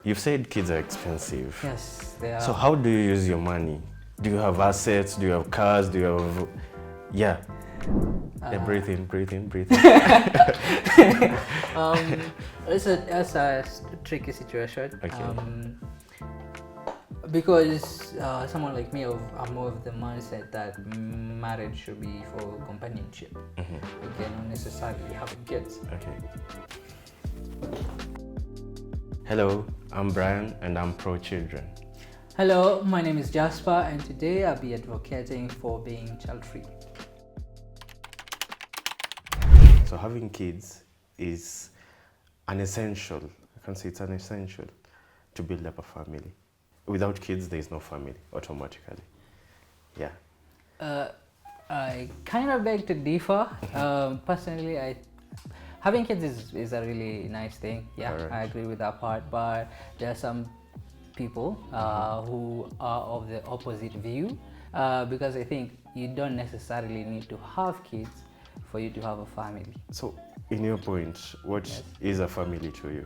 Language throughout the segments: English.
You've said kids are expensive. Yes, they are. So how do you use your money? Do you have assets? Do you have cars? Do you have... Yeah. Breathe in, breathe in, breathe in. It's a tricky situation. Okay. Because someone like me, I'm more of the mindset that marriage should be for companionship. Okay, not necessarily having kids. Okay. Hello, I'm Brian and I'm pro-children. Hello, my name is Jasper and today I'll be advocating for being child-free. So having kids is an essential, I can say it's an essential to build up a family. Without kids, there is no family automatically. Yeah. I kind of beg to differ. Personally, having kids is a really nice thing. Yeah, Correct. I agree with that part. But there are some people who are of the opposite view because I think you don't necessarily need to have kids for you to have a family. So, in your point, what is a family to you?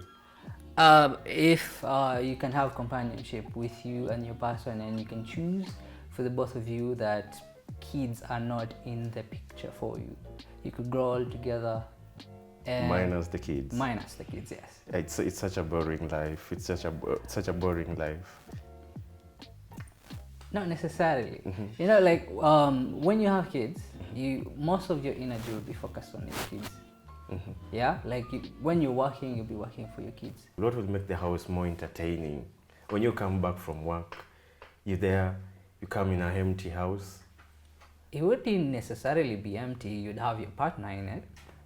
If you can have companionship with you and your person, and you can choose for the both of you that kids are not in the picture for you, you could grow all together. Minus the kids. Minus the kids, yes. It's such a boring life. It's such a boring life. Not necessarily. You know, like when you have kids, most of your energy will be focused on your kids. Yeah, like when you're working, you'll be working for your kids. What will make the house more entertaining? When you come back from work, you're there, you come in an empty house. It wouldn't necessarily be empty. You'd have your partner in it.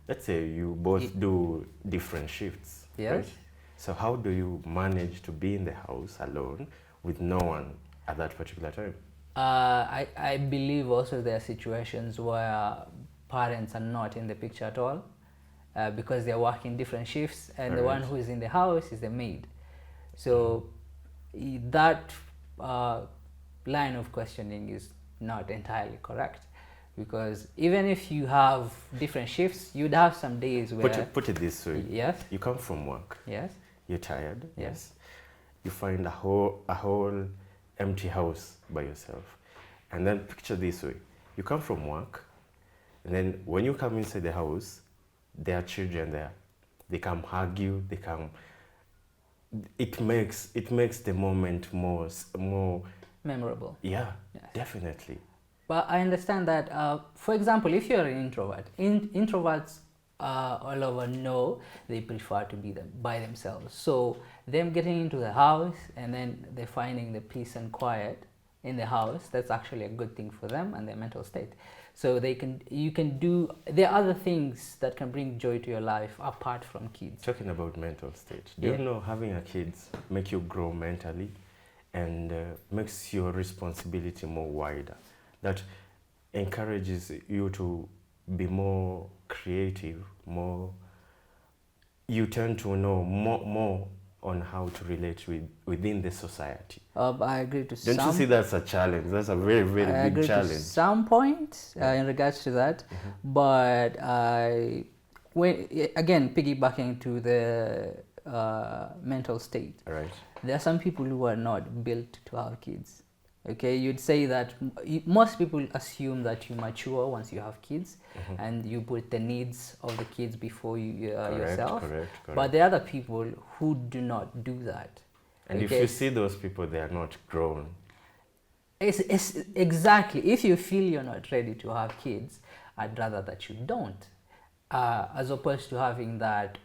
Let's say you both do different shifts. Yes. Right? So how do you manage to be in the house alone with no one at that particular time? I believe also there are situations where parents are not in the picture at all because they're working different shifts, and the one who is in the house is the maid. So that line of questioning is not entirely correct, because even if you have different shifts, you'd have some days where... Put it this way. Yes. You come from work. Yes. You're tired. Yes. You find a whole empty house by yourself. And then picture this way. You come from work, and then when you come inside the house, there are children there. They come hug you, they come... It makes the moment more memorable. Yeah, yes. Definitely. But I understand that, for example, if you're an introvert, introverts all over know they prefer to be by themselves. So them getting into the house and then they're finding the peace and quiet in the house, that's actually a good thing for them and their mental state. So there are other things that can bring joy to your life apart from kids. Talking about mental state, do you know having a kids make you grow mentally and makes your responsibility more wider? That encourages you to be more creative, you tend to know more on how to relate within the society. I agree to some... Don't you see that's a challenge? That's a very, very big challenge. To some point in regards to that, but again, piggybacking to the mental state, right. There are some people who are not built to have kids. Okay, you'd say that most people assume that you mature once you have kids, and you put the needs of the kids before yourself. Correct. But there are other people who do not do that. And if you see those people, they are not grown. It's exactly. If you feel you're not ready to have kids, I'd rather that you don't, as opposed to having that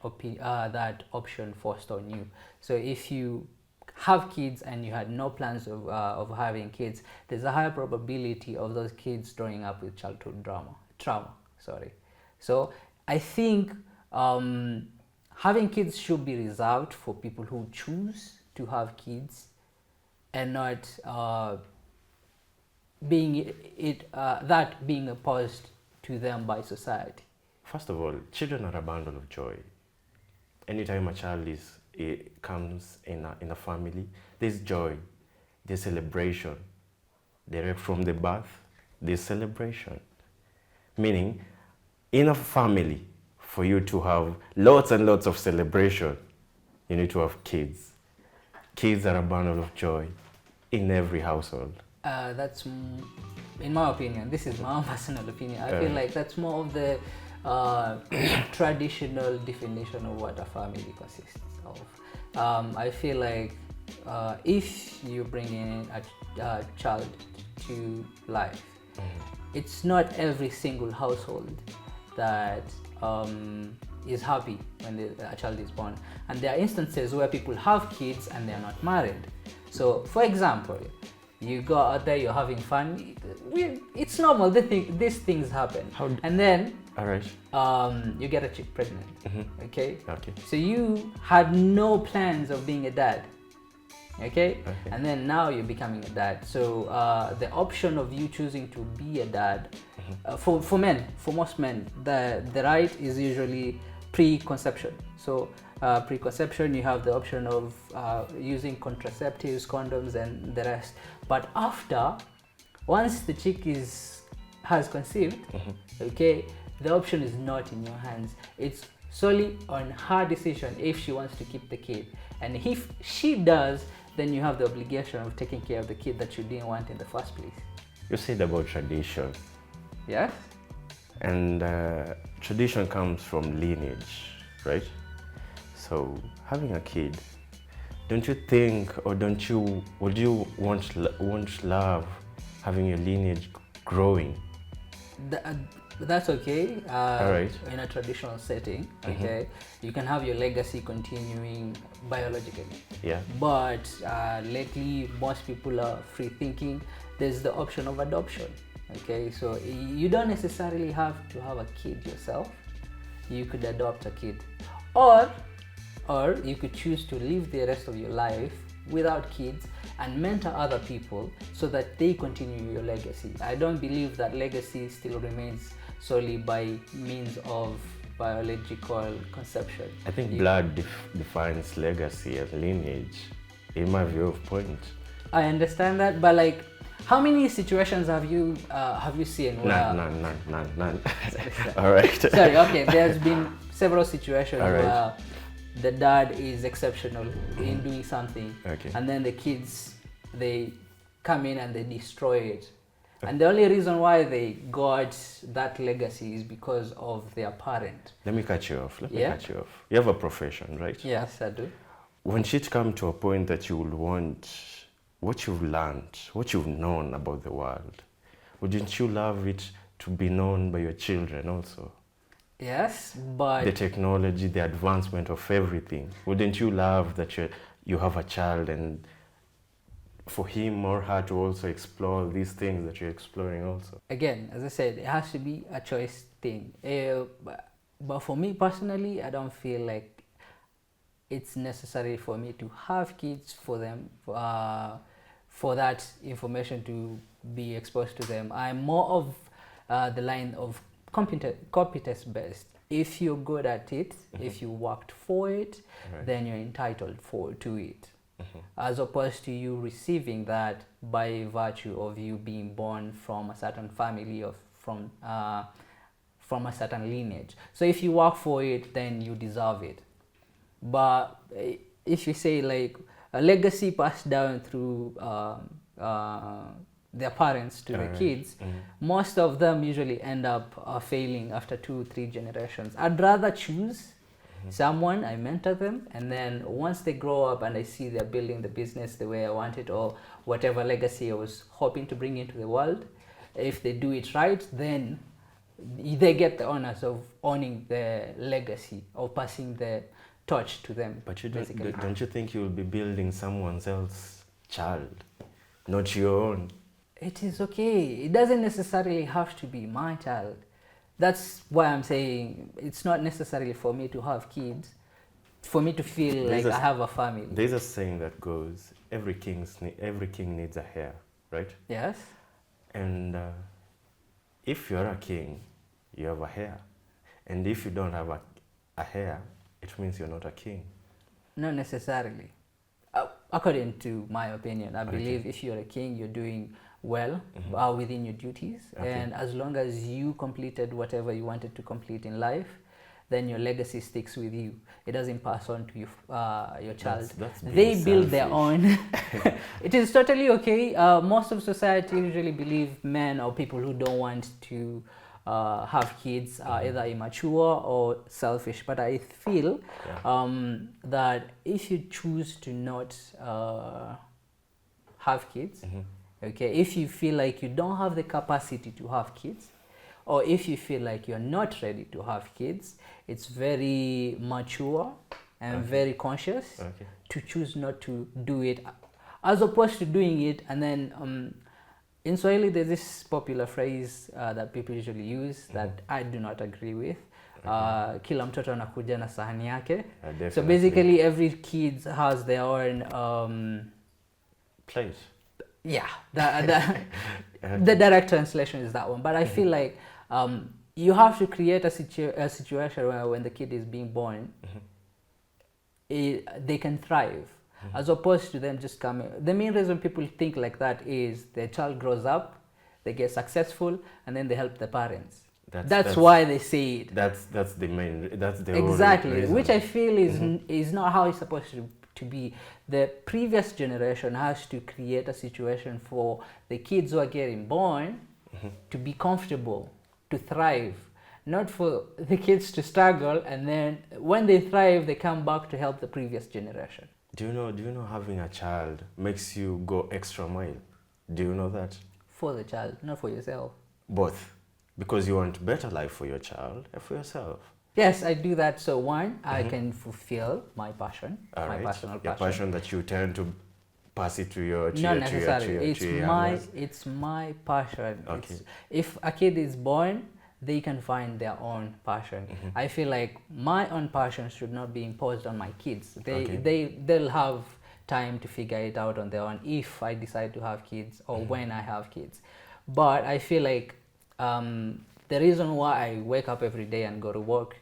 option forced on you. So if you have kids and you had no plans of having kids, there's a higher probability of those kids growing up with childhood trauma. So I think having kids should be reserved for people who choose to have kids, and not being opposed to them by society. First of all, children are a bundle of joy. Anytime a child comes in a family, there's joy, there's celebration. Direct from the birth, there's celebration. Meaning, in a family, for you to have lots and lots of celebration, you need to have kids. kids are a bundle of joy in every household. In my opinion, this is my own personal opinion. I feel like that's more of the traditional definition of what a family consists of. I feel like if you bring in a child to life, it's not every single household that is happy when a child is born, and there are instances where people have kids and they're not married. So for example, you go out there, you're having fun, it's normal, these things happen. And then All right. you get a chick pregnant. Okay, Okay. so you had no plans of being a dad. Okay? And then now you're becoming a dad. So the option of you choosing to be a dad, for most men, the right is usually pre-conception. So pre-conception, you have the option of using contraceptives, condoms, and the rest. But after, once the chick has conceived, okay, the option is not in your hands. It's solely on her decision if she wants to keep the kid. And if she does, then you have the obligation of taking care of the kid that you didn't want in the first place. You said about tradition. Yes? And tradition comes from lineage, right? So having a kid, don't you think, or would you want love having your lineage growing? That's okay. All right. In a traditional setting, okay, you can have your legacy continuing biologically. Yeah. But lately, most people are free thinking. There's the option of adoption. Okay, so you don't necessarily have to have a kid yourself. You could adopt a kid, or you could choose to live the rest of your life without kids and mentor other people so that they continue your legacy. I don't believe that legacy still remains solely by means of biological conception. I think blood defines legacy and lineage, in my view of point. I understand that, but like, how many situations have you seen where... None. All right. Sorry, okay, there's been several situations All right. where the dad is exceptional in doing something, Okay. and then the kids, they come in and they destroy it. And the only reason why they got that legacy is because of their parent. Let me cut you off. Yeah? You have a profession, right? Yes, I do. When shit come to a point that you will want what you've learned, what you've known about the world, wouldn't you love it to be known by your children also? Yes, but... The technology, the advancement of everything. Wouldn't you love that you have a child and for him or her to also explore these things that you're exploring also? Again, as I said, it has to be a choice thing. But for me personally, I don't feel like it's necessary for me to have kids for them, for that information to be exposed to them. I'm more of the line of competence based. If you're good at it, if you worked for it, Right. then you're entitled to it. As opposed to you receiving that by virtue of you being born from a certain family or from a certain lineage. So if you work for it, then you deserve it. But if you say like a legacy passed down through their parents to the kids, most of them usually end up failing after 2-3 generations. I'd rather choose someone, I mentor them, and then once they grow up and I see they're building the business the way I want it, or whatever legacy I was hoping to bring into the world, if they do it right, then they get the honors of owning the legacy, of passing the torch to them. But you basically. don't you think you'll be building someone else's child, not your own? It is okay. It doesn't necessarily have to be my child. That's why I'm saying it's not necessarily for me to have kids, for me to feel like I have a family. There's a saying that goes, every king needs a heir, right? Yes. And if you're a king, you have a heir. And if you don't have a heir, it means you're not a king. Not necessarily. According to my opinion, I believe if you're a king, you're doing well within your duties. Okay. And as long as you completed whatever you wanted to complete in life, then your legacy sticks with you. It doesn't pass on to your child. That's being They build their selfish. own. It is totally okay. Most of society usually believe men or people who don't want to have kids are either immature or selfish. But I feel that if you choose to not have kids, okay, if you feel like you don't have the capacity to have kids, or if you feel like you're not ready to have kids, it's very mature and very conscious to choose not to do it, as opposed to doing it. And then in Swahili there's this popular phrase that people usually use that I do not agree with. Kila mtoto anakuja na sahani yake. So basically every kid has their own place. Yeah, the direct translation is that one. But I feel like you have to create a situation where when the kid is being born, they can thrive, as opposed to them just coming. The main reason people think like that is their child grows up, they get successful, and then they help the parents. That's why they say it. That's the main. That's the exactly reason. Which I feel is not how it's supposed to be. The previous generation has to create a situation for the kids who are getting born to be comfortable, to thrive, not for the kids to struggle, and then when they thrive they come back to help the previous generation. Do you know having a child makes you go extra mile? Do you know that? For the child, not for yourself. Both, because you want better life for your child and for yourself. Yes, I do that. So one, I can fulfill my passion, my personal passion. Your passion that you tend to pass it to your Not necessarily. It's my passion. Okay. If a kid is born, they can find their own passion. I feel like my own passion should not be imposed on my kids. They'll have time to figure it out on their own if I decide to have kids or when I have kids. But I feel like the reason why I wake up every day and go to work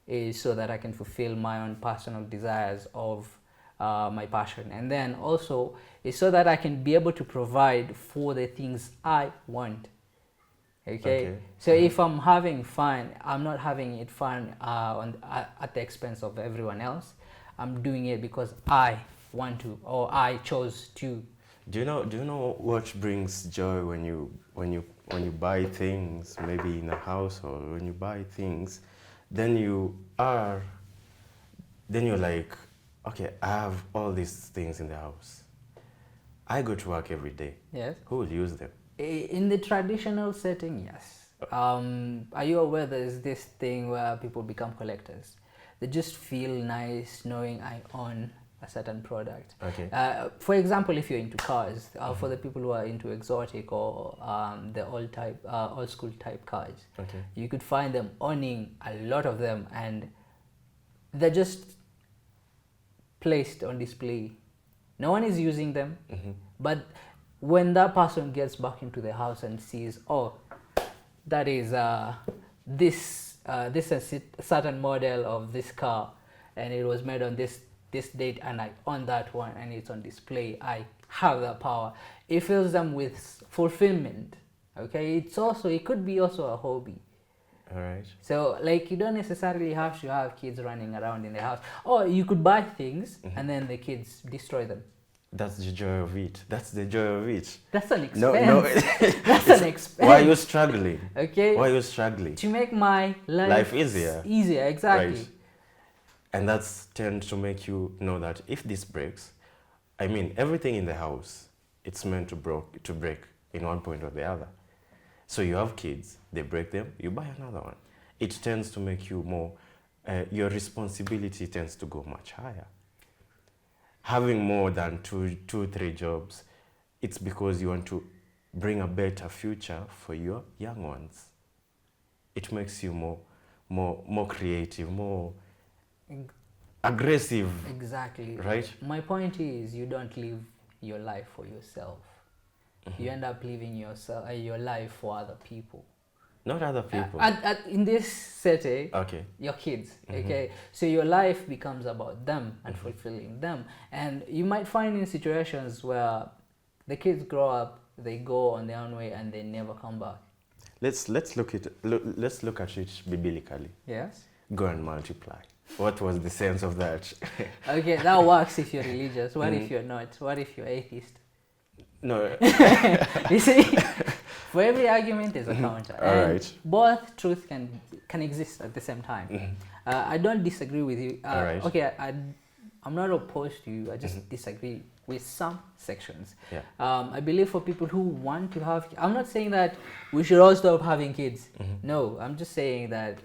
is so that I can fulfill my own personal desires of my passion, and then also is so that I can be able to provide for the things I want. Okay. So if I'm having fun, I'm not having it fun at the expense of everyone else. I'm doing it because I want to, or I chose to. Do you know what brings joy when you buy things, maybe in a household, when you buy things, then you're like, okay, I have all these things in the house. I go to work every day. Yes. Who will use them? In the traditional setting, yes. Are you aware there's this thing where people become collectors? They just feel nice knowing I own a certain product. Okay. For example, if you're into cars, for the people who are into exotic or the old school type cars, you could find them owning a lot of them, and they're just placed on display. No one is using them, but when that person gets back into the house and sees, oh, that is this is a certain model of this car, and it was made on this date, and I own that one, and it's on display, I have that power. It fills them with fulfillment. Okay, it could be also a hobby. All right. So like you don't necessarily have to have kids running around in the house, or you could buy things and then the kids destroy them. That's the joy of it. That's the joy of it. That's an expense. No. That's an expense. Why are you struggling? Okay. Why are you struggling? To make my life easier. Easier, exactly. Right. And that's tend to make you know that if this breaks, I mean, everything in the house, it's meant to break in one point or the other. So you have kids, they break them, you buy another one. It tends to make you more, your responsibility tends to go much higher. Having more than two, 3 jobs, it's because you want to bring a better future for your young ones. It makes you more creative, more aggressive. Exactly. Right? My point is, you don't live your life for yourself. You end up living your life for other people. Not other people. In this setting, okay. Your kids, okay? So your life becomes about them and fulfilling them. And you might find in situations where the kids grow up, they go on their own way, and they never come back. Let's look at it biblically. Yes. go and multiply. What was the sense of that? Okay, that works if you're religious. What if you're not? What if you're atheist? No. You see, for every argument there's a counter, and right. both truth can exist at the same time. I don't disagree with you. Alright. Okay, I'm not opposed to you. I just disagree with some sections. Yeah. I believe for people who want to have, I'm not saying that we should all stop having kids. No, I'm just saying that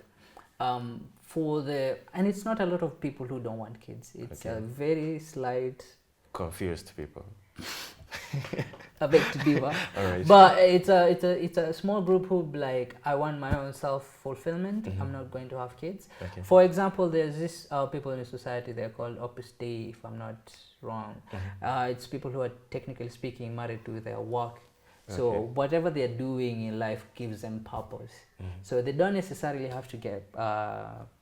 and it's not a lot of people who don't want kids. It's a very slight Confused people. a bit to differ. Alright. But it's a small group who be like, I want my own self-fulfillment. I'm not going to have kids. Okay. For example, there's this people in society, they're called Opus Dei, if I'm not wrong. It's people who are technically speaking married to their work. So Okay. whatever they're doing in life gives them purpose. So they don't necessarily have to get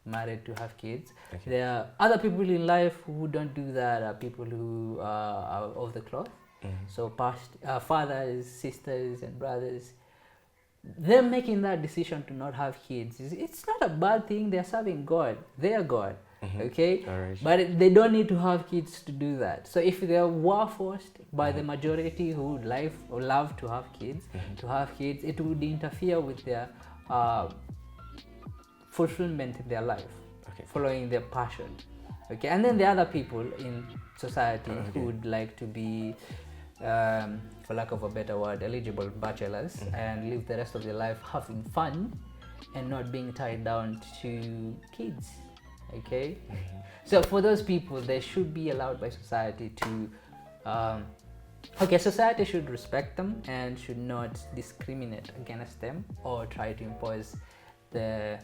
married to have kids. Okay. There are other people in life who don't do that, are people who are of the cloth. So past fathers, sisters and brothers, them making that decision to not have kids, it's not a bad thing. They're serving God. They are God. Okay? Alright. But they don't need to have kids to do that. So if they were forced by the majority who love to have kids, it would interfere with their fulfillment in their life, Okay. following their passion. Okay, and then the other people in society Okay. who would like to be, for lack of a better word, eligible bachelors and live the rest of their life having fun and not being tied down to kids. Okay, so for those people, they should be allowed by society to. Society should respect them and should not discriminate against them or try to impose the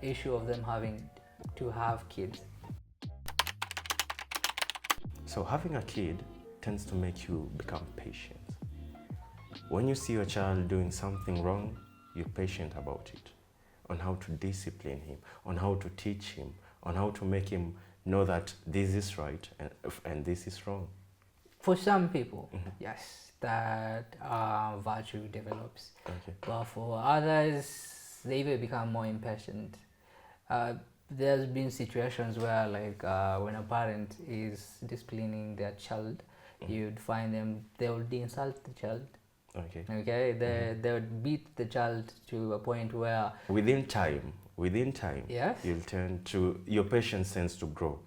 issue of them having to have kids. So having a kid tends to make you become patient. When you see your child doing something wrong, you're patient about it, on how to discipline him, on how to teach him, on how to make him know that this is right and this is wrong. For some people, yes, that virtue develops. Okay. But for others, they even become more impatient. There's been situations where, like, when a parent is disciplining their child, you'd find them, they would insult the child. Okay. Okay, they would beat the child to a point where Within time, Yes. you'll turn to, your patience tends to grow,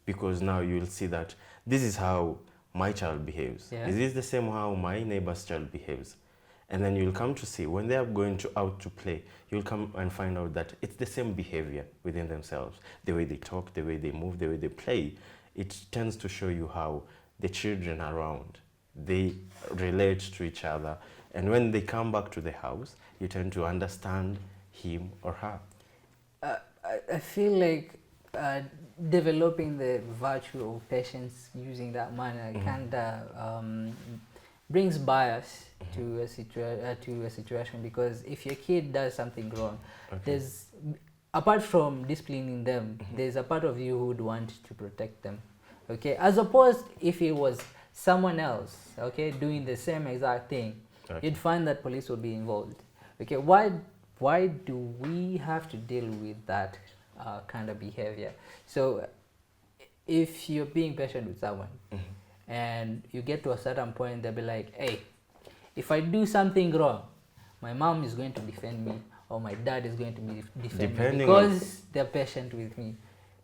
because now you'll see that this is how my child behaves. Yeah. Is this the same how my neighbor's child behaves? And then you'll come to see, when they are going out to play, you'll come and find out that it's the same behavior within themselves. The way they talk, the way they move, the way they play, it tends to show you how the children around, they relate to each other. And when they come back to the house, you tend to understand him or her. I feel like developing the virtue of patience using that manner kind of brings bias to a situation, because if your kid does something wrong, there's, apart from disciplining them, there's a part of you who would want to protect them. Okay, as opposed if it was someone else, okay, doing the same exact thing, you'd find that police will be involved. Okay, why do we have to deal with that kind of behavior? So if you're being patient with someone and you get to a certain point, they'll be like, hey, if I do something wrong, my mom is going to defend me or my dad is going to defend me, because they're patient with me.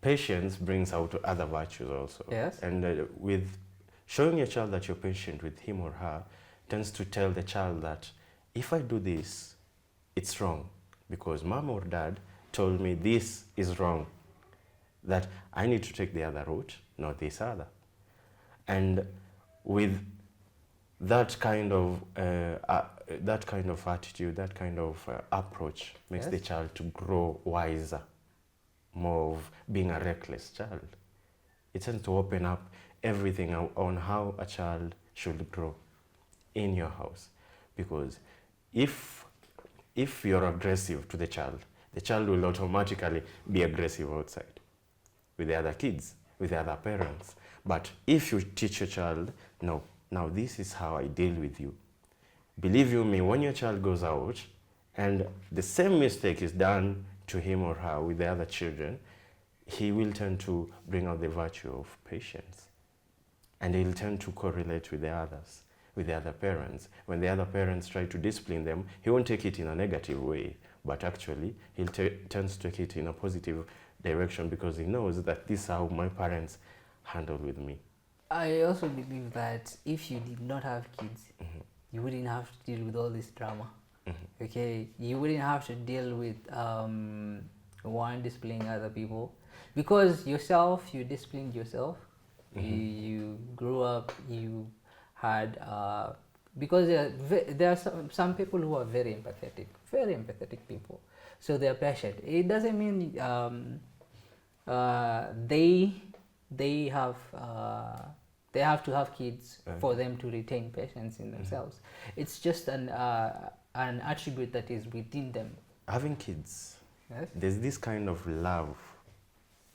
Patience brings out other virtues also. Yes. And with showing your child that you're patient with him or her tends to tell the child that if I do this, it's wrong, because mom or dad told me this is wrong, that I need to take the other route, not this other. And with that kind of attitude, that kind of approach makes the child to grow wiser, more of being a reckless child. It tends to open up everything on how a child should grow in your house. Because if you're aggressive to the child will automatically be aggressive outside with the other kids, with the other parents. But if you teach your child, no, now this is how I deal with you. Believe you me, when your child goes out and the same mistake is done to him or her with the other children, he will tend to bring out the virtue of patience. And he'll tend to correlate with the others, with the other parents. When the other parents try to discipline them, he won't take it in a negative way, but actually he'll tends to take it in a positive direction, because he knows that this is how my parents handled with me. I also believe that if you did not have kids, you wouldn't have to deal with all this drama. Okay, you wouldn't have to deal with one disciplining other people, because yourself, you disciplined yourself. You grew up, you had because there are some people who are very empathetic people, so they are patient. It doesn't mean they have to have kids for them to retain patience in themselves. It's just an attribute that is within them. Having kids, Yes. there's this kind of love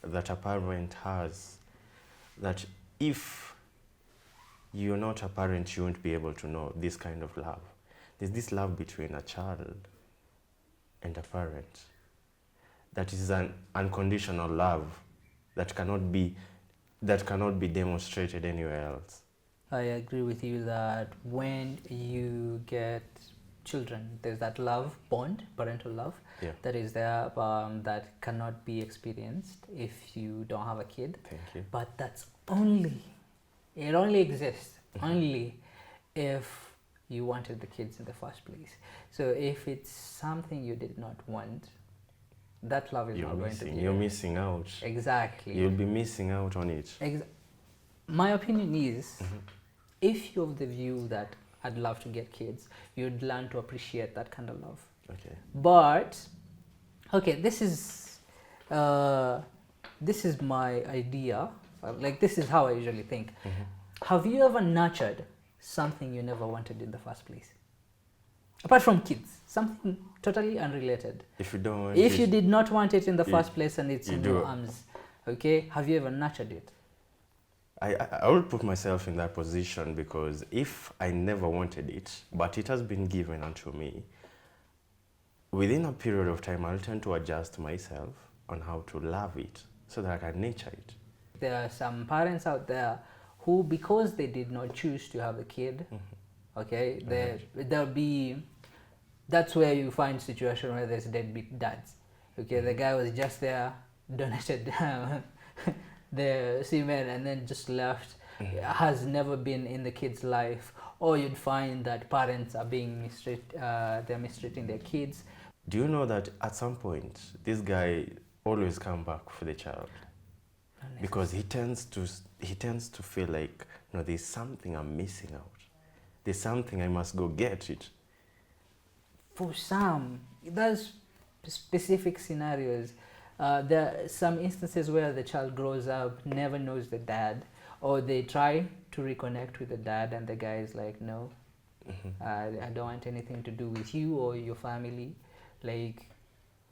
that a parent has, that if you're not a parent, you won't be able to know this kind of love. There's this love between a child and a parent that is an unconditional love that cannot be demonstrated anywhere else. I agree with you that when you get children, there's that love bond, parental love, Yeah. that is there, that cannot be experienced if you don't have a kid. Thank you. But it only exists only if you wanted the kids in the first place. So if it's something you did not want, that love is not going to be You're there. missing out. Exactly. You'll be missing out on it. My opinion is, if you're of the view that I'd love to get kids, you'd learn to appreciate that kind of love. Okay. But okay, this is my idea. Like, this is how I usually think. Have you ever nurtured something you never wanted in the first place? Apart from kids, something totally unrelated. If you don't want If it, you did not want it in the first place and it's you in do. your arms, okay, have you ever nurtured it? I will put myself in that position, because if I never wanted it, but it has been given unto me, within a period of time, I'll tend to adjust myself on how to love it so that I can nurture it. There are some parents out there who, because they did not choose to have a kid, okay, there'll be, that's where you find situation where there's deadbeat dads. Okay, the guy was just there, donated the semen and then just left, has never been in the kid's life. Or you'd find that parents are being they're mistreating their kids. Do you know that at some point, this guy always come back for the child? Because he tends to feel like, no, there's something I'm missing out. There's something I must go get it. For some, there's specific scenarios. There are some instances where the child grows up, never knows the dad, or they try to reconnect with the dad and the guy is like, no, I don't want anything to do with you or your family. Like,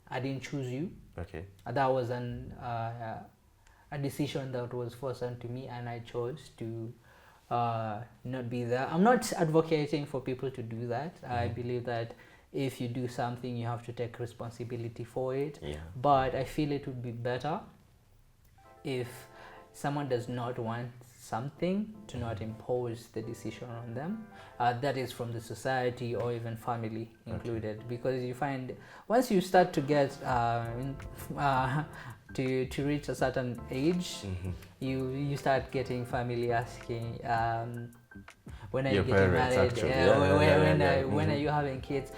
I didn't choose you. Okay. That was a decision that was forced onto me, and I chose to not be there. I'm not advocating for people to do that. I believe that if you do something, you have to take responsibility for it. Yeah. But I feel it would be better if someone does not want something, to not impose the decision on them. That is from the society or even family included. Because you find once you start to get to reach a certain age, you start getting family asking, when are you Your getting parents, married? actually. When are you having kids?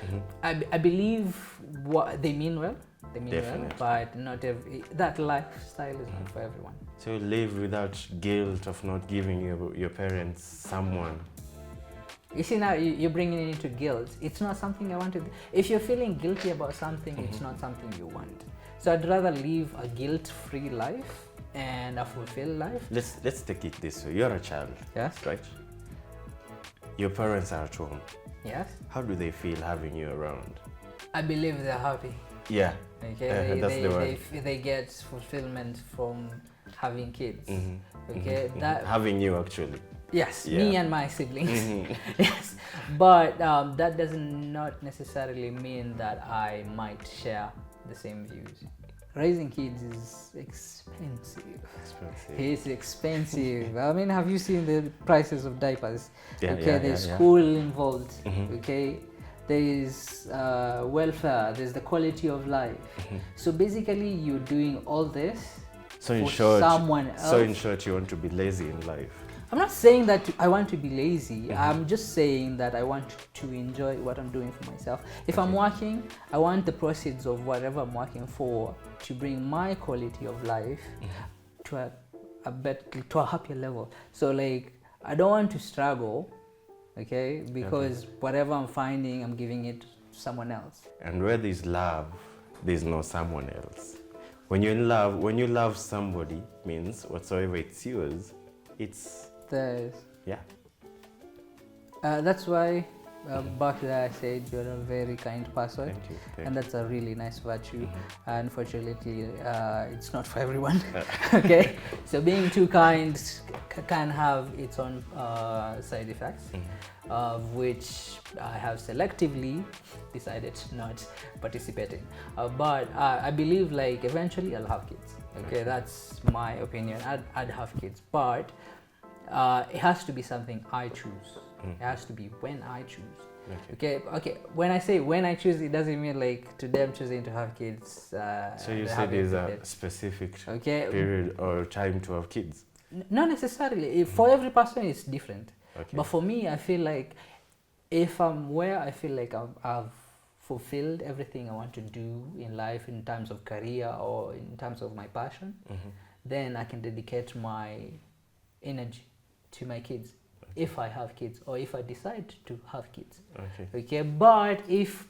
I believe what they mean well. They mean well, Definitely. but not that lifestyle is not for everyone. So you live without guilt of not giving your parents someone. You see, now you're bringing it into guilt. It's not something I wanted. If you're feeling guilty about something, it's not something you want. So I'd rather live a guilt-free life and a fulfilled life. Let's take it this way. You're a child, Yes. right? Your parents are at home. Yes. How do they feel having you around? I believe they're happy. Yeah. Okay. That's the word. They get fulfillment from having kids. Okay. That Having you, actually. yes, Yeah. me and my siblings. Yes, but that does not necessarily mean that I might share the same views. Raising kids is expensive. Expensive. It's expensive. I mean, have you seen the prices of diapers? Yeah, Okay, yeah, there's yeah, yeah. school involved. Mhm. Okay, there is welfare. There's the quality of life. So basically, you're doing all this So in for short, someone else. so in short, you want to be lazy in life. I'm not saying that I want to be lazy. Mhm. I'm just saying that I want to enjoy what I'm doing for myself. If I'm Okay. working, I want the proceeds of whatever I'm working for to bring my quality of life to a happier level. So like, I don't want to struggle, okay? Because whatever I'm finding, I'm giving it to someone else. And where there's love, there's no someone else. When you're in love, when you love somebody, means whatsoever it's yours, it's yeah. That's why back there I said you're a very kind person. Thank you. Thank And you. that's a really nice virtue. Unfortunately, it's not for everyone. Okay, so being too kind can have its own side effects, of which I have selectively decided not participate in. But I believe like eventually I'll have kids. Okay, that's my opinion. I'd have kids, but it has to be something I choose. It has to be when I choose. Okay. When I say when I choose, it doesn't mean like today I'm choosing to have kids. So you said there's a specific period or time to have kids? Not necessarily. For every person, it's different. Okay. But for me, I feel like if I'm where I feel like I've fulfilled everything I want to do in life in terms of career or in terms of my passion, then I can dedicate my energy to my kids. If I have kids or if I decide to have kids. Okay, but if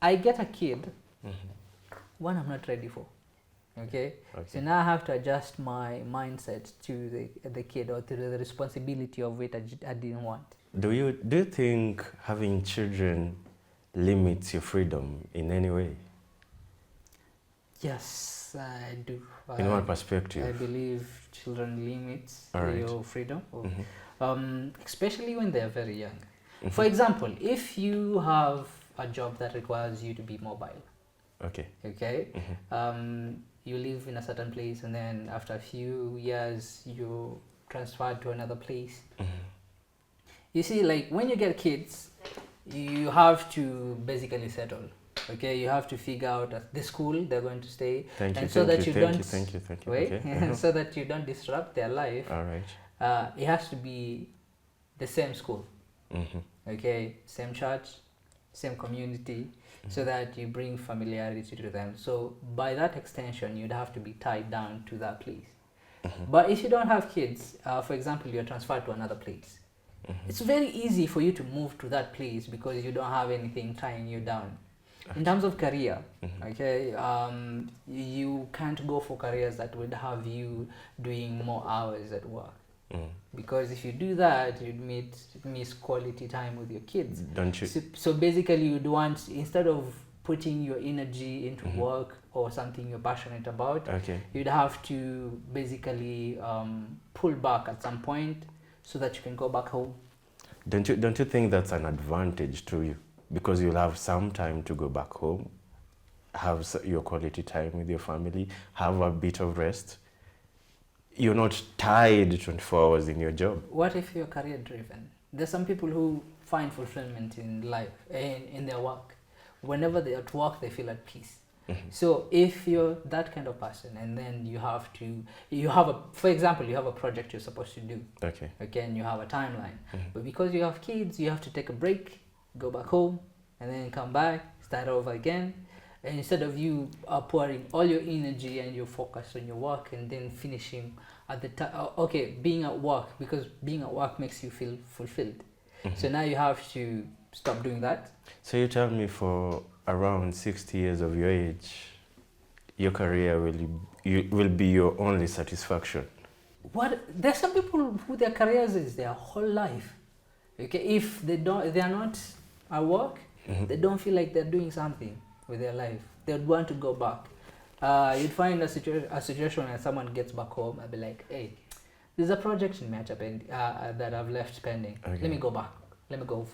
I get a kid, one I'm not ready for. Okay, so now I have to adjust my mindset to the kid or to the responsibility of it I didn't want. Do you think having children limits your freedom in any way? Yes, I do. In what perspective? I believe children limits All right. your freedom. Especially when they're very young. For example, if you have a job that requires you to be mobile, okay, you live in a certain place and then after a few years you transferred to another place. You see, like when you get kids, you have to basically settle. Okay, you have to figure out at the school they're going to stay, Thank you. so that you don't disrupt their life. All right. It has to be the same school, okay, same church, same community, so that you bring familiarity to them. So by that extension, you'd have to be tied down to that place. But if you don't have kids, for example, you're transferred to another place, it's very easy for you to move to that place because you don't have anything tying you down. In terms of career, okay, you can't go for careers that would have you doing more hours at work. Because if you do that, you'd miss quality time with your kids. Don't you? So basically, you'd want, instead of putting your energy into work or something you're passionate about, you'd have to basically pull back at some point so that you can go back home. Don't you think that's an advantage to you? Because you'll have some time to go back home, have your quality time with your family, have a bit of rest. You're not tied 24 hours in your job. What if you're career driven? There's some people who find fulfillment in life, in their work. Whenever they're at work, they feel at peace. So if you're that kind of person and then for example, you have a project you're supposed to do. Okay, and you have a timeline. But because you have kids, you have to take a break, go back home, and then come back, start over again. And instead of you pouring all your energy and your focus on your work and then finishing at the time, being at work, because being at work makes you feel fulfilled. So now you have to stop doing that. So you tell me for around 60 years of your age, your career will be your only satisfaction. There's some people who their careers is their whole life. Okay, if they are not at work, they don't feel like they're doing something with their life. They'd want to go back. You'd find a situation where someone gets back home and be like, hey, there's a project in Meta that I've left pending. Let me go back. let me go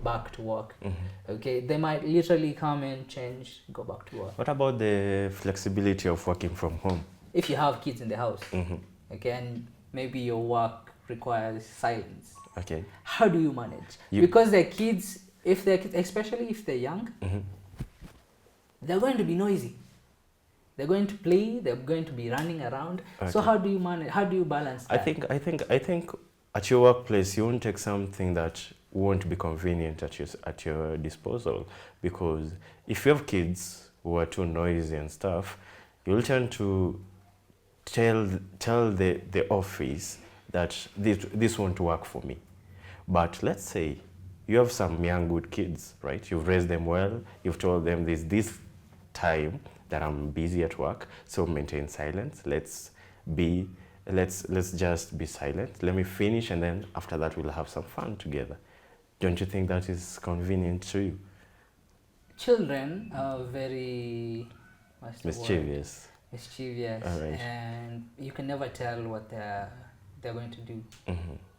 back to work. Okay, they might literally come in, change, go back to work. What about the flexibility of working from home? If you have kids in the house, okay, and maybe your work requires silence, Okay. how do you manage? Because the kids, if they're kids, especially if they're young, they're going to be noisy. They're going to play. They're going to be running around. Okay. So how do you manage? How do you balance that? I think at your workplace you won't take something that won't be convenient at your disposal, because if you have kids who are too noisy and stuff, you'll tend to tell the office that this won't work for me. But let's say you have some young good kids, right? You've raised them well. You've told them this time that I'm busy at work, so maintain silence. Let's just be silent. Let me finish, and then after that we'll have some fun together. Don't you think that is convenient to you? Children are very mischievous. Mischievous, right. And you can never tell what they're going to do.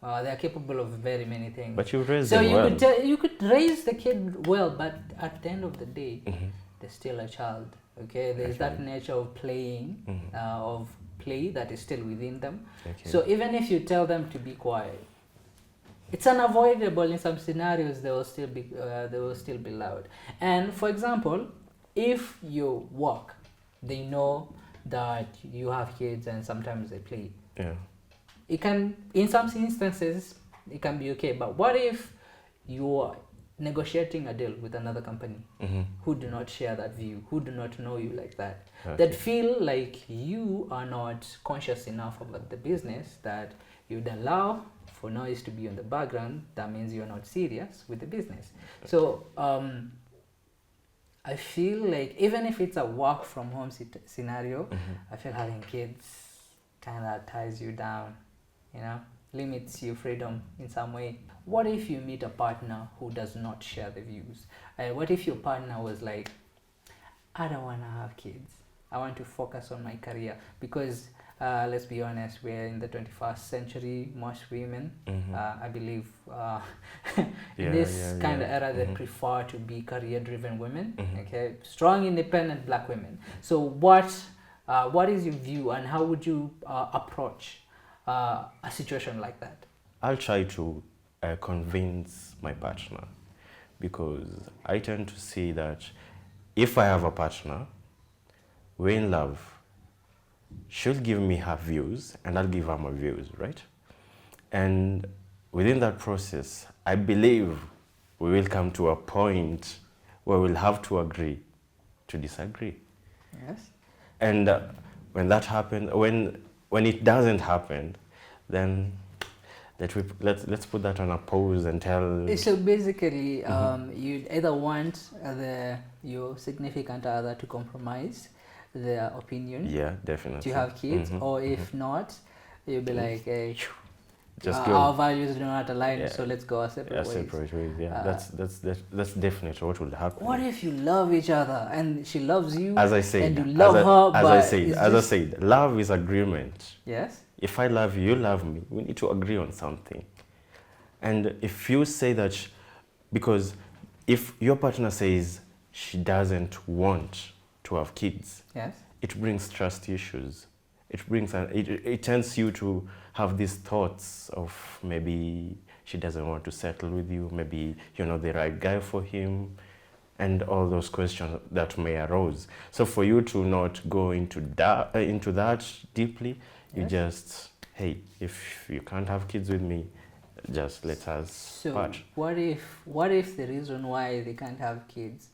They're capable of very many things. But you raised them well. So you could raise the kid well, but at the end of the day, they're still a child. Okay, there's that nature of playing, of play that is still within them. Okay. So even if you tell them to be quiet, it's unavoidable. In some scenarios, they will still be loud. And for example, if you work, they know that you have kids and sometimes they play. Yeah. It can, in some instances, it can be okay. But what if you are negotiating a deal with another company who do not share that view, who do not know you like that, that feel like you are not conscious enough about the business, that you'd allow for noise to be on the background? That means you're not serious with the business. So I feel like even if it's a work from home scenario, I feel having kids kind of ties you down, limits your freedom in some way. What if you meet a partner who does not share the views? What if your partner was like, I don't want to have kids. I want to focus on my career. Because let's be honest, we're in the 21st century. Most women, I believe, in this kind of era, they prefer to be career-driven women. Okay, strong, independent Black women. So what is your view, and how would you approach a situation like that? I'll try to convince my partner, because I tend to see that if I have a partner, we're in love. She'll give me her views and I'll give her my views, right? And within that process, I believe we will come to a point where we'll have to agree to disagree. Yes. And when that happens, when it doesn't happen, then let's put that on a pause and tell. So basically, you either want your significant other to compromise their opinion. Yeah, definitely. To have kids, or if not, you'll be like, hey, just go. Our values do not align, so let's go our separate ways. Separate ways. Yeah, that's definitely what will happen. What if you love each other and she loves you? As I said, and you love her. As I said, love is agreement. Yes. If I love you, you love me. We need to agree on something. And if you say that, because if your partner says she doesn't want to have kids, yes, it brings trust issues. It tends you to have these thoughts of maybe she doesn't want to settle with you, maybe you're not the right guy for him, and all those questions that may arise. So for you to not go into that deeply, you just, hey, if you can't have kids with me, just let us part. What if the reason why they can't have kids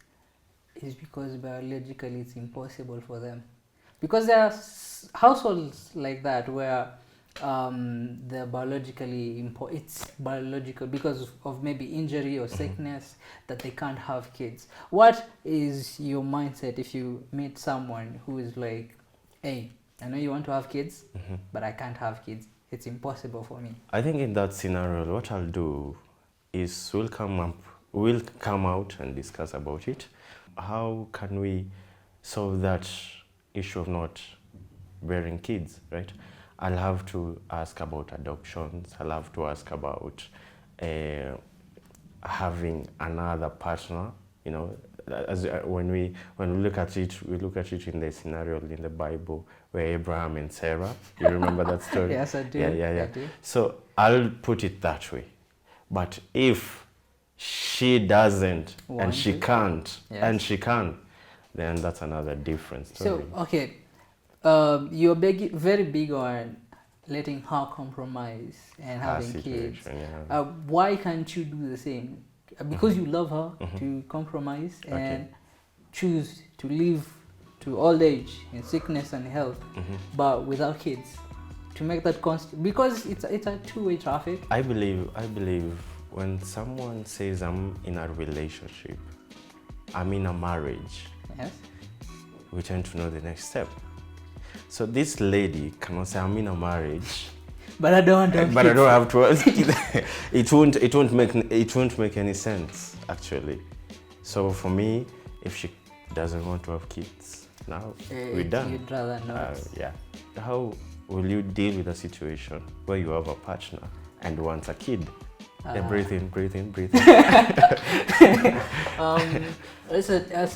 is because biologically it's impossible for them? Because there are households like that where they're biologically it's biological because of maybe injury or sickness that they can't have kids. What is your mindset if you meet someone who is like, hey, I know you want to have kids, but I can't have kids. It's impossible for me. I think in that scenario, what I'll do is we'll come out and discuss about it. How can we solve that issue of not bearing kids, right? I'll have to ask about adoptions. I'll have to ask about having another partner. You know, as when we look at it, we look at it in the scenario in the Bible where Abraham and Sarah. You remember that story? Yes, I do. Yeah. I do. So I'll put it that way. But if she doesn't and she can't and she can, then that's another different story. So okay, you're very big on letting her compromise and having kids. Yeah. Why can't you do the same? Because you love her, to compromise and choose to live to old age in sickness and health, but without kids, to make that constant, because it's a two-way traffic. I believe when someone says I'm in a relationship, I'm in a marriage, Yes. we tend to know the next step. So this lady cannot say I'm in a marriage, But I don't want to have but I kids. don't have to. It won't make any sense actually. So for me, if she doesn't want to have kids, now we're done. You'd rather not. Yeah. How will you deal with a situation where you have a partner and wants a kid? Yeah, breathe in. It's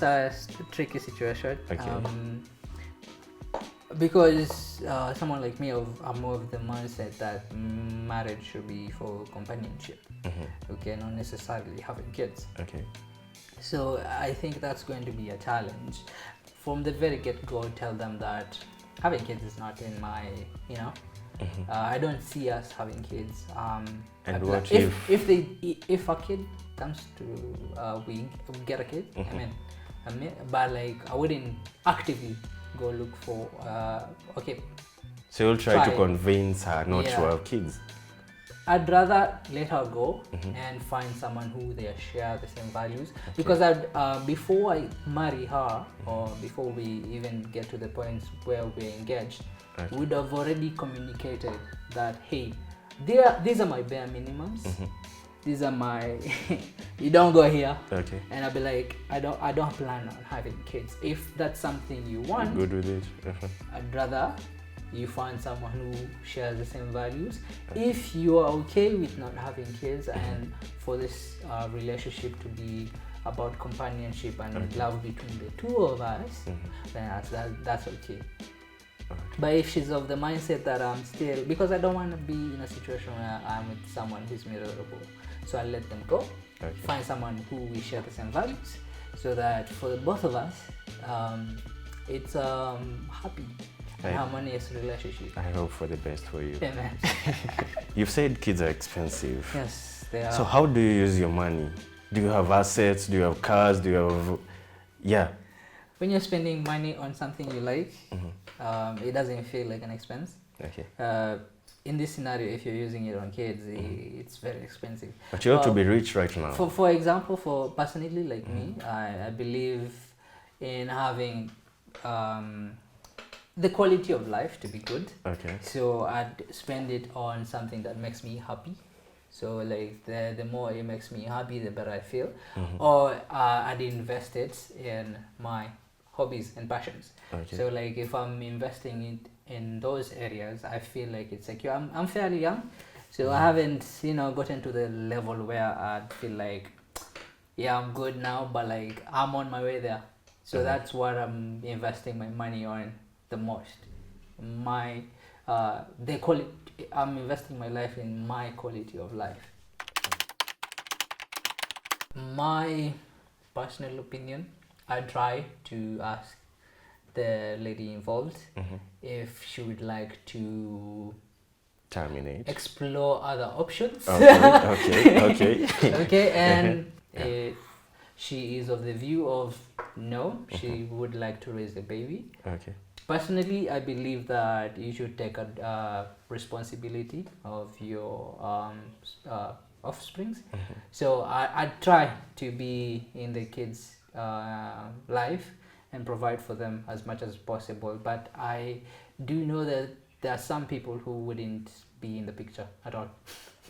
a tricky situation. Okay. Because someone like me, I'm more of the mindset that marriage should be for companionship. Okay, not necessarily having kids. Okay. So I think that's going to be a challenge. From the very get-go, tell them that having kids is not in my, I don't see us having kids. And I'd what if a kid comes to we get a kid, but like I wouldn't actively go look for okay. So you'll try to convince her not to Yeah. have kids. I'd rather let her go and find someone who they share the same values. Because before I marry her, or before we even get to the point where we're engaged, we'd have already communicated that, hey, these are my bare minimums. These are my you don't go here. Okay. And I'll be like, I don't plan on having kids. If that's something you want, You're good with it. I'd rather you find someone who shares the same values. If you are okay with not having kids and for this relationship to be about companionship and love between the two of us, then that's okay. But if she's of the mindset that I'm still, because I don't want to be in a situation where I'm with someone who's miserable, so I'll let them go, find someone who we share the same values, so that for the both of us, it's happy and harmonious relationship. I hope for the best for you. Amen. You've said kids are expensive. Yes, they are. So how do you use your money? Do you have assets? Do you have cars? Do you have... Yeah. When you're spending money on something you like, it doesn't feel like an expense. Okay. In this scenario, if you're using it on kids, it's very expensive. But you have to be rich right now. For example, for personally like me, I believe in having the quality of life to be good. Okay. So I'd spend it on something that makes me happy. So like the more it makes me happy, the better I feel. Or I'd invest it in my hobbies and passions. Okay. So like if I'm investing it in those areas, I feel like it's secure. I'm fairly young, so I haven't gotten to the level where I'd feel like, yeah, I'm good now, but like I'm on my way there. So that's what I'm investing my money on the most. I'm investing my life in my quality of life. My personal opinion, I try to ask the lady involved if she would like to terminate, explore other options. Okay. Okay, and if she is of the view of no, she would like to raise a baby. Okay. Personally, I believe that you should take a responsibility of your offsprings. So I try to be in the kids' life and provide for them as much as possible. But I do know that there are some people who wouldn't be in the picture at all.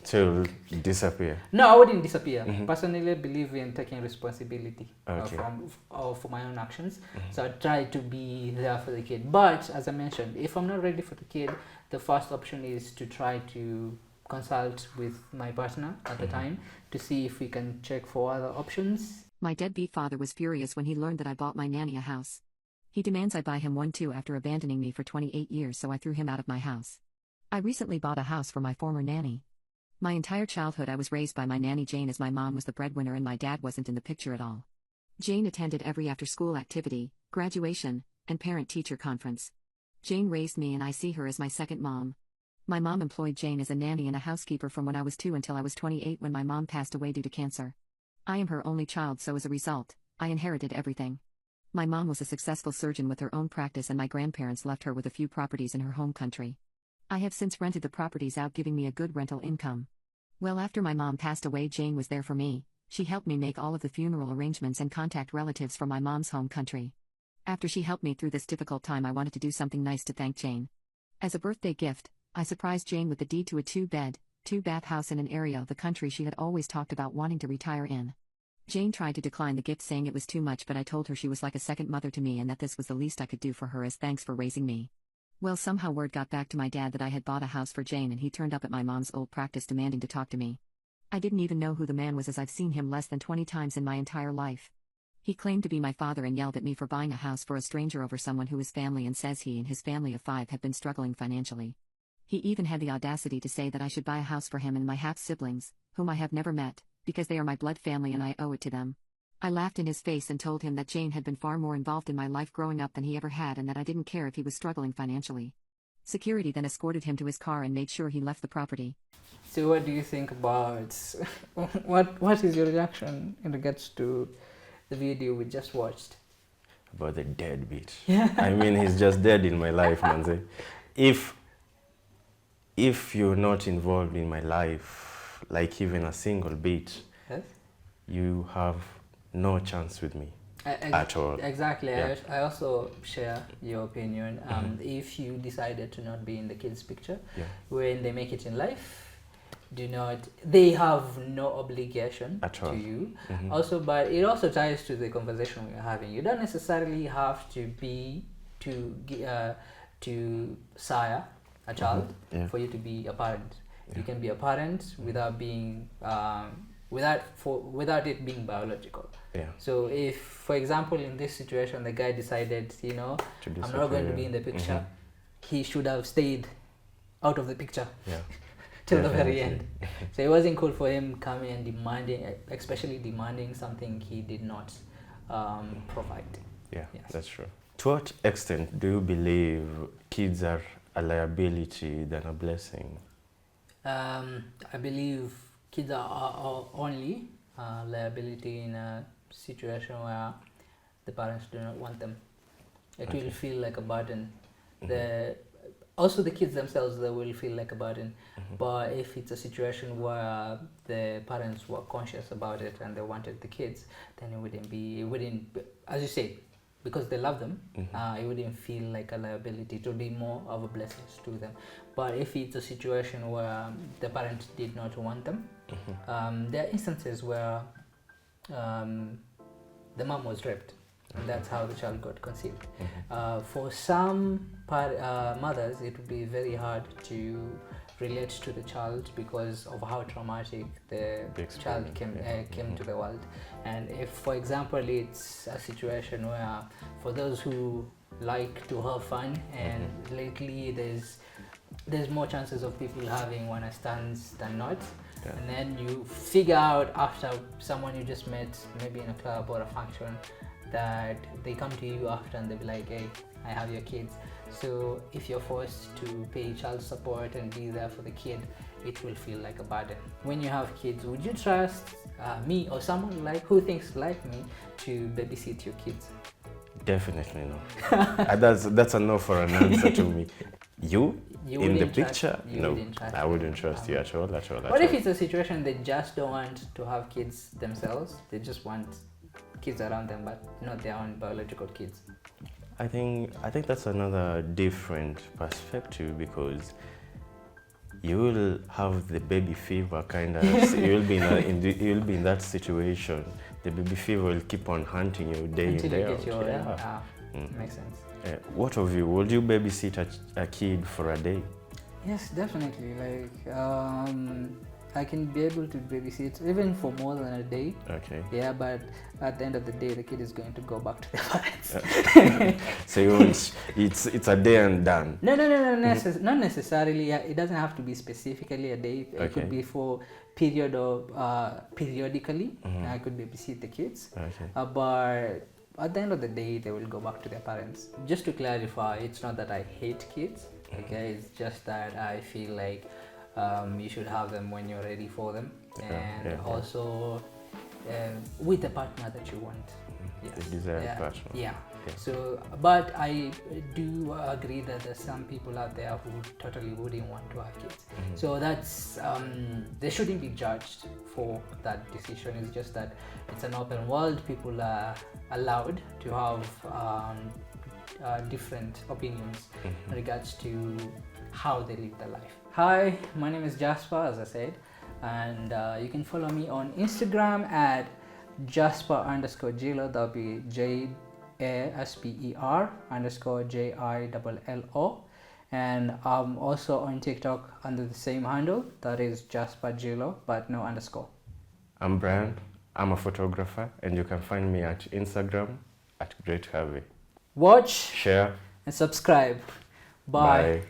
So you'll disappear? No, I wouldn't disappear. Personally, I believe in taking responsibility for my own actions. So I try to be there for the kid. But as I mentioned, if I'm not ready for the kid, the first option is to try to consult with my partner at the time to see if we can check for other options. My deadbeat father was furious when he learned that I bought my nanny a house. He demands I buy him one too after abandoning me for 28 years, so I threw him out of my house. I recently bought a house for my former nanny. My entire childhood I was raised by my nanny Jane, as my mom was the breadwinner and my dad wasn't in the picture at all. Jane attended every after-school activity, graduation, and parent-teacher conference. Jane raised me and I see her as my second mom. My mom employed Jane as a nanny and a housekeeper from when I was 2 until I was 28 when my mom passed away due to cancer. I am her only child, so as a result, I inherited everything. My mom was a successful surgeon with her own practice and my grandparents left her with a few properties in her home country. I have since rented the properties out, giving me a good rental income. Well, after my mom passed away, Jane was there for me. She helped me make all of the funeral arrangements and contact relatives from my mom's home country. After she helped me through this difficult time, I wanted to do something nice to thank Jane. As a birthday gift, I surprised Jane with the deed to a 2-bed, 2-bath house in an area of the country she had always talked about wanting to retire in. Jane tried to decline the gift, saying it was too much, but I told her she was like a second mother to me and that this was the least I could do for her as thanks for raising me. Well, somehow word got back to my dad that I had bought a house for Jane, and he turned up at my mom's old practice demanding to talk to me. I didn't even know who the man was, as I've seen him less than 20 times in my entire life. He claimed to be my father and yelled at me for buying a house for a stranger over someone who is family, and says he and his family of 5 have been struggling financially. He even had the audacity to say that I should buy a house for him and my half-siblings, whom I have never met, because they are my blood family and I owe it to them. I laughed in his face and told him that Jane had been far more involved in my life growing up than he ever had, and that I didn't care if he was struggling financially. Security then escorted him to his car and made sure he left the property. So what do you think about what is your reaction in regards to the video we just watched? About the deadbeat. Yeah. I mean, he's just dead in my life, man. If you're not involved in my life, like even a single bit, Yes. you have no chance with me at all. Exactly. Yeah. I also share your opinion. If you decided to not be in the kids' picture, Yeah. when they make it in life, they have no obligation At all. to you. Mhm. Also, but it also ties to the conversation we're having. You don't necessarily have to be to sire a child Yeah. for you to be a parent. Yeah. You can be a parent without being without it being biological. Yeah. So if, for example, in this situation, the guy decided, To I'm not disappear. going to be in the picture, he should have stayed out of the picture Yeah. till the very Definitely. end. So it wasn't cool for him coming and especially demanding something he did not provide. Yeah, Yes. that's true. To what extent do you believe kids are a liability than a blessing? I believe kids are only a liability in a situation where the parents do not want them. It will feel like a burden. Also the kids themselves, they will feel like a burden. But if it's a situation where the parents were conscious about it and they wanted the kids, then it wouldn't be, as you say, because they love them, it wouldn't feel like a liability. It would be more of a blessing to them. But if it's a situation where the parents did not want them, there are instances where the mom was raped, and that's how the child got conceived. For some mothers, it would be very hard to relate to the child because of how traumatic the child came to the world. And if, for example, it's a situation where, for those who like to have fun, and lately there's more chances of people having one night stands than not. Yeah. And then you figure out after someone you just met, maybe in a club or a function, that they come to you after and they'll be like, hey, I have your kids. So if you're forced to pay child support and be there for the kid, it will feel like a burden. When you have kids, would you trust me or someone who thinks like me to babysit your kids? Definitely no. That's a no for an answer to me. You in the picture? No, I wouldn't trust you at all. What if it's a situation they just don't want to have kids themselves? They just want kids around them, but not their own biological kids. I think that's another different perspective, because you will have the baby fever kind of. You'll be in that situation. The baby fever will keep on hunting you day in, day out. Makes sense. What of you? Would you babysit a kid for a day? Yes, definitely. Like, I can be able to babysit even for more than a day. Okay. Yeah, but at the end of the day, the kid is going to go back to their parents. So you won't, it's a day and done. No, not necessarily. Yeah, it doesn't have to be specifically a day. It Okay. could be for period of periodically. I could babysit the kids, Okay. but at the end of the day, they will go back to their parents. Just to clarify, it's not that I hate kids. Okay, it's just that I feel like you should have them when you're ready for them, and also with the partner that you want. The desired partner. Yeah. Yeah. So, but I do agree that there's some people out there who totally wouldn't want to have kids. So that's they shouldn't be judged for that decision. It's just that it's an open world. People are allowed to have different opinions in regards to how they live their life. Hi, my name is Jasper, as I said, and you can follow me on Instagram at Jasper_Jilo. That'll be JASPER_JILLO, and I'm also on TikTok under the same handle, that is Jasper_Jilo, but no underscore. I'm Brian. I'm a photographer, and you can find me at Instagram at Great Harvey. Watch Share. and subscribe. Bye. Bye.